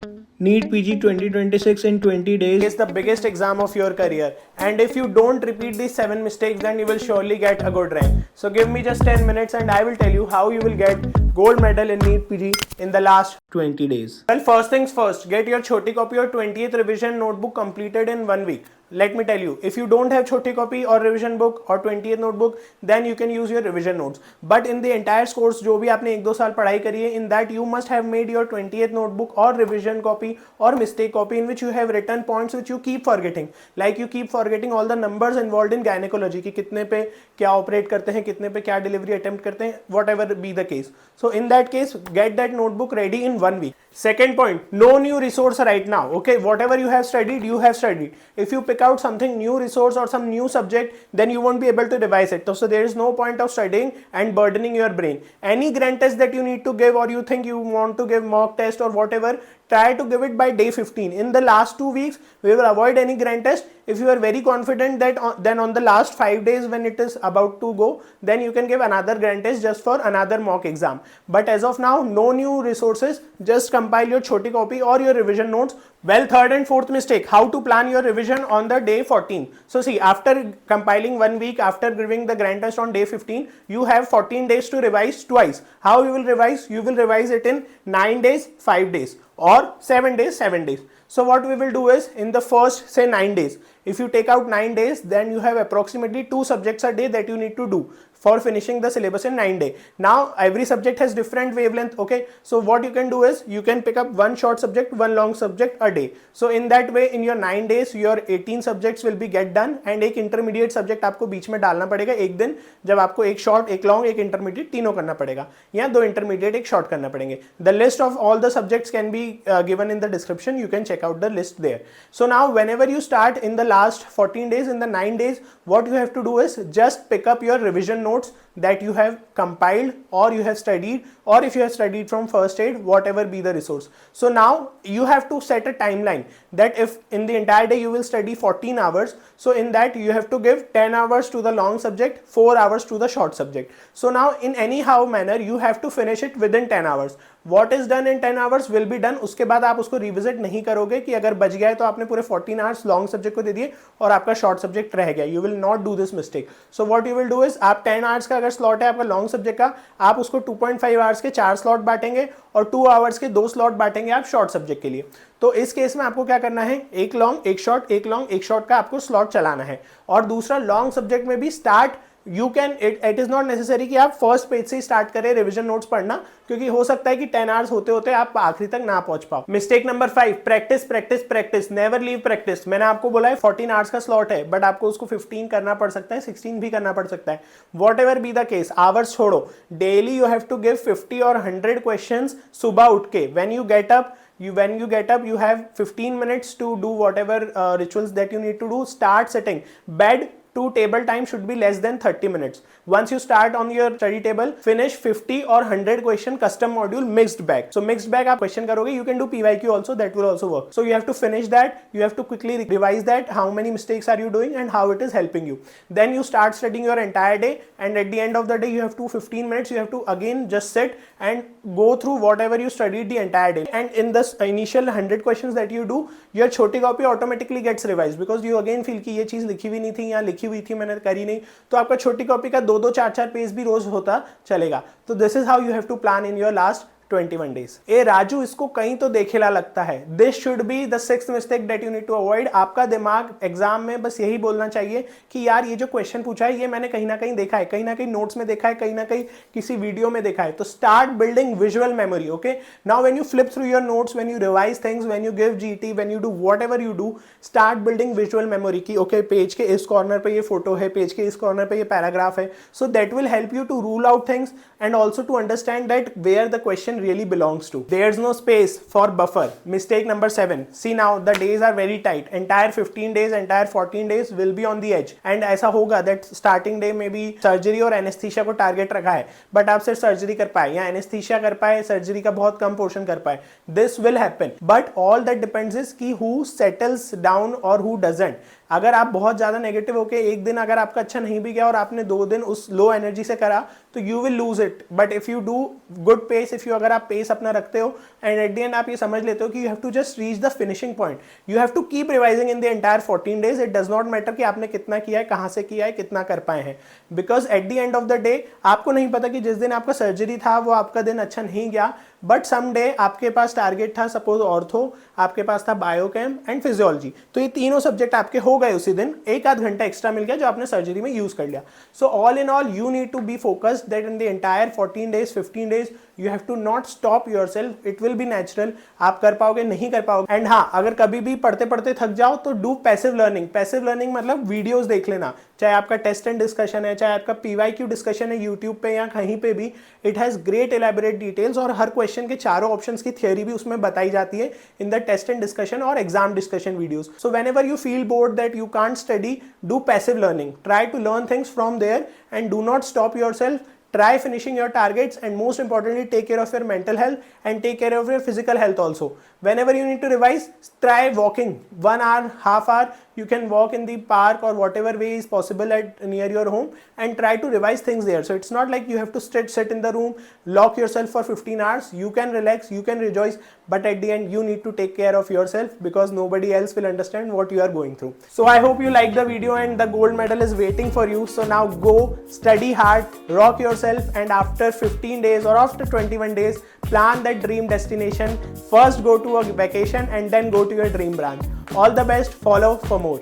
NEET PG 2026 in 20 days is the biggest exam of your career, and if you don't repeat these 7 mistakes, then you will surely get a good rank. So give me just 10 minutes and I will tell you how you will get gold medal in NEET PG in the last 20 days. Well, first things first, get your choti copy or 20th revision notebook completed in 1 week. Let me tell you, if you don't have choti copy or revision book or 20th notebook, then you can use your revision notes. But in the entire course जो भी आपने 1-2 साल पढ़ाई करी है, in that you must have made your 20th notebook or revision copy or mistake copy in which you have written points which you keep forgetting. Like you keep forgetting all the numbers involved in gynecology कि कितने पे क्या operate करते हैं, कितने पे क्या delivery attempt करते हैं, whatever be the case. So in that case, get that notebook ready in 1 week. Second point, no new resource right now. Okay, whatever you have studied, you have studied. If you pick out something new resource or some new subject, then you won't be able to revise it. So there is no point of studying and burdening your brain. Any grand test that you need to give, or you think you want to give mock test or whatever, try to give it by day 15. In the last 2 weeks, we will avoid any grand test. If you are very confident that then on the last 5 days when it is about to go, then you can give another grand test just for another mock exam. But as of now, no new resources. Just compile your choti copy or your revision notes. Well, third and fourth mistake, how to plan your revision on the day 14. So see, after compiling 1 week, after giving the grand test on day 15, you have 14 days to revise twice. How you will revise? You will revise it in 9 days, 5 days, or 7 days, 7 days. So what we will do is, in the first say 9 days, if you take out 9 days, then you have approximately 2 subjects a day that you need to do for finishing the syllabus in 9 days. Now every subject has different wavelength. Okay, so what you can do is you can pick up 1 short subject, 1 long subject a day. So in that way, in your 9 days, your 18 subjects will be get done, and एक intermediate subject आपको बीच में डालना पड़ेगा एक दिन, जब आपको एक short, एक long, एक intermediate तीनों करना पड़ेगा, या 2 intermediate, एक short करना पड़ेंगे. The list of all the subjects can be given in the description. You can check out the list there. So now whenever you start in the last 14 days, in the 9 days, what you have to do is just pick up your revision notes that you have compiled or you have studied, or if you have studied from first aid, whatever be the resource. So now you have to set a timeline that if in the entire day you will study 14 hours, so in that you have to give 10 hours to the long subject, 4 hours to the short subject. So now in anyhow manner you have to finish it within 10 hours. What is done in 10 hours will be done. उसके बाद आप उसको revisit नहीं करोगे कि अगर बच गया है तो आपने पूरे 14 आवर्स लॉन्ग सब्जेक्ट को दे दिए और आपका शॉर्ट सब्जेक्ट रह गया. You will not do this mistake. So what you will do is, आप 10 आवर्स का अगर स्लॉट है आपका लॉन्ग सब्जेक्ट का, आप उसको 2.5 आवर्स के 4 स्लॉट बांटेंगे और 2 आवर्स के 2 स्लॉट बांटेंगे आप शॉर्ट सब्जेक्ट के लिए. तो इस केस में आपको क्या करना है, एक लॉन्ग एक शॉर्ट, एक लॉन्ग एक शॉर्ट का आपको स्लॉट चलाना है. और दूसरा, लॉन्ग सब्जेक्ट में भी start you can, it is not necessary कि आप फर्स्ट पेज से ही स्टार्ट करें रिविजन नोट्स पढ़ना, क्योंकि हो सकता है कि 10 आवर्स होते होते आप आखिरी तक ना पहुंच पाओ. Mistake number 5, practice practice practice, never leave practice. मैंने आपको बोला है 14 आवर्स का स्लॉट है, बट आपको उसको 15 करना पड़ सकता है, 16 भी करना पड़ सकता है. Whatever be the case, hours छोड़ो, daily you have to give 50 और 100 क्वेश्चन सुबह उठ के. when you get up you have 15 minutes to do whatever rituals that you need to do. Start sitting. Bed to table time should be less than 30 minutes. Once you start on your study table, finish 50 or 100 question custom module mixed bag. So mixed bag आप question करोगे, you can do PYQ also, that will also work. So you have to finish that, you have to quickly revise that, how many mistakes are you doing and how it is helping you. Then you start studying your entire day, and at the end of the day you have to 15 minutes, you have to again just sit and go through whatever you studied the entire day. And in this initial 100 questions that you do, your छोटी copy automatically gets revised because you again feel कि ये चीज लिखी हुई नहीं थी या लिखी हुई थी मैंने करी नहीं, तो आपका छोटी कॉपी का 2-2 4-4 पेज भी रोज होता चलेगा. तो this is how you have to plan in your last 21 days. ए राजू, इसको कहीं तो देखेला लगता है. This should be the 6th mistake that you need to avoid. आपका दिमाग एग्जाम में बस यही बोलना चाहिए कि यार ये जो क्वेश्चन पूछा है ये मैंने कहीं ना कहीं देखा है, कहीं ना कहीं नोट्स में देखा है, कहीं ना कहीं किसी वीडियो में देखा है. तो start building visual memory. Okay, now when you flip through your notes, when you revise things, when you give GT, when you do whatever you do, start building visual memory की okay page के इस corner पे ये photo है, page के इस corner पे ये पैराग्राफ है. So that will help you to rule out things and also to understand that where the question really belongs to. There's no space for buffer. Mistake number 7. See now the days are very tight. Entire 15 days, entire 14 days will be on the edge. And ऐसा होगा that starting day में भी surgery और anaesthesia को target रखा है, but आप सिर्फ सर्जरी कर पाए या एनेस्थीसिया कर पाए, सर्जरी का बहुत कम पोर्शन कर पाए. This will happen. But all that depends is कि who settles down or who doesn't. अगर आप बहुत ज़्यादा नेगेटिव होके एक दिन अगर आपका अच्छा नहीं भी गया और आपने 2 दिन उस लो एनर्जी से करा तो you will lose it. But if you do good pace, if you अगर आप पेस अपना रखते हो एंड एट द एंड आप ये समझ लेते हो कि you have to just reach the finishing point, you have to keep revising in the entire 14 days. It does not matter कि आपने कितना किया है, कहाँ से किया है, कितना कर पाए हैं, because at the end of the day आपको नहीं पता कि जिस दिन आपका सर्जरी था वो आपका दिन अच्छा नहीं गया, बट सम डे आपके पास टारगेट था सपोज ऑर्थो, आपके पास था बायोकेम एंड फिजियोलॉजी, तो ये तीनों सब्जेक्ट आपके हो गए उसी दिन, एक आध घंटा एक्स्ट्रा मिल गया जो आपने सर्जरी में यूज कर लिया. So all in all you need to be focused that in the entire 14 days 15 days you have to not stop yourself. It will be natural, आप कर पाओगे नहीं कर पाओगे. एंड हाँ, अगर कभी भी पढ़ते पढ़ते थक जाओ तो do passive learning. Passive learning मतलब वीडियोस देख लेना, चाहे आपका टेस्ट एंड डिस्कशन है, चाहे आपका PYQ डिस्कशन है यूट्यूब पे या कहीं पे भी. It has great elaborate details और हर क्वेश्चन के चारों ऑप्शंस की थियोरी भी उसमें बताई जाती है in the test and discussion और exam discussion videos. So whenever you feel bored that you can't study, do passive learning. Try to learn things from there and do not stop yourself. Try finishing your targets and most importantly take care of your mental health and take care of your physical health also. Whenever you need to revise, try walking 1 hour, half hour. You can walk in the park or whatever way is possible at near your home and try to revise things there. So it's not like you have to sit in the room, lock yourself for 15 hours. You can relax, you can rejoice, but at the end you need to take care of yourself because nobody else will understand what you are going through. So I hope you like the video and the gold medal is waiting for you. So now go study hard, rock yourself, and after 15 days or after 21 days plan that dream destination. First go to a vacation and then go to your dream branch. All the best, follow for more.